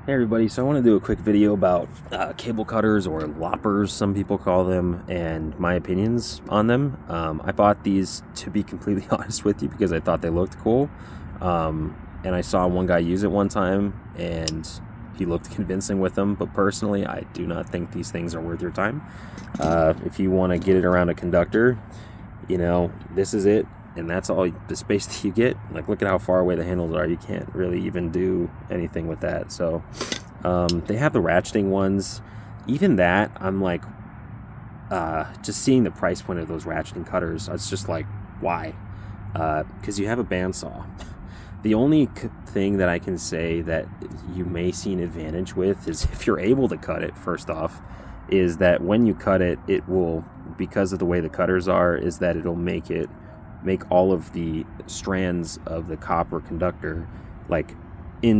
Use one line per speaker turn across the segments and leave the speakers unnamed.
Hey everybody, so I want to do a quick video about cable cutters, or loppers some people call them, and my opinions on them. I bought these, to be completely honest with you, because I thought they looked cool, and I saw one guy use it one time and he looked convincing with them, but personally I do not think these things are worth your time. If you want to get it around a conductor, you know, this is it, and that's all the space that you get. Like, look at how far away the handles are. You can't really even do anything with that. So they have the ratcheting ones. Even that, I'm like, just seeing the price point of those ratcheting cutters, it's just like, why? Because you have a bandsaw. The only thing that I can say that you may see an advantage with is if you're able to cut it, first off, is that when you cut it, it will, because of the way the cutters are, is that it'll make all of the strands of the copper conductor like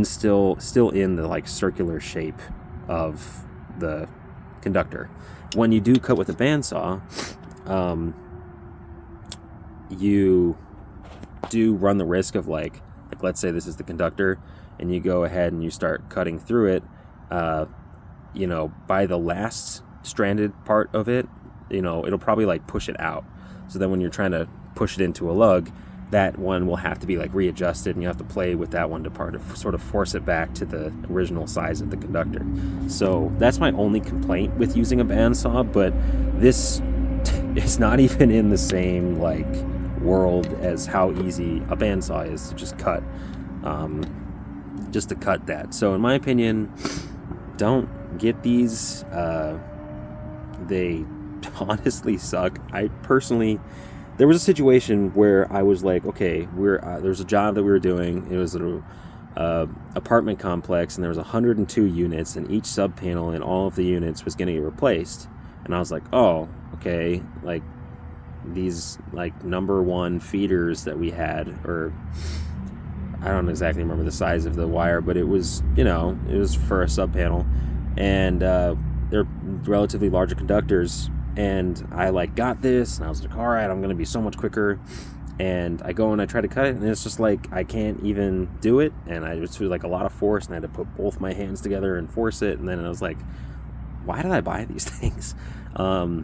still in the like circular shape of the conductor. When you do cut with a bandsaw, you do run the risk of like let's say this is the conductor and you go ahead and you start cutting through it, you know, by the last stranded part of it, you know, it'll probably like push it out. So then when you're trying to push it into a lug, that one will have to be like readjusted, and you have to play with that one to sort of force it back to the original size of the conductor. So that's my only complaint with using a bandsaw, but this is not even in the same like world as how easy a bandsaw is to just cut, that. So in my opinion, don't get these. They honestly suck. I personally, there was a situation where I was like, okay, there was a job that we were doing. It was an apartment complex, and there was 102 units, and each sub panel in all of the units was going to get replaced. And I was like, oh, okay, like these like number one feeders that we had, or I don't exactly remember the size of the wire, but it was, you know, it was for a sub panel, and they're relatively larger conductors. And I like got this, and I was like, all right, I'm gonna be so much quicker. And I go and I try to cut it, and it's just like I can't even do it, and I just feel like a lot of force, and I had to put both my hands together and force it. And then I was like, why did I buy these things? And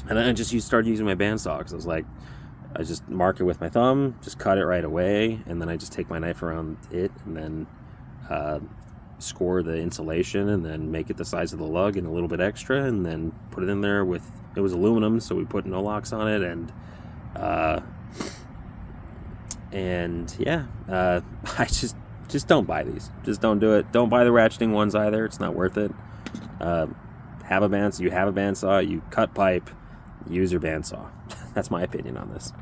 then I just started using my bandsaw, because I was like, I just mark it with my thumb, just cut it right away, and then I just take my knife around it, and then score the insulation, and then make it the size of the lug and a little bit extra, and then put it in there with, it was aluminum, so we put no locks on it, and yeah, I just don't buy these. Just don't do it. Don't buy the ratcheting ones either. It's not worth it. Have a bandsaw. You have a bandsaw. You cut pipe. Use your bandsaw. That's my opinion on this.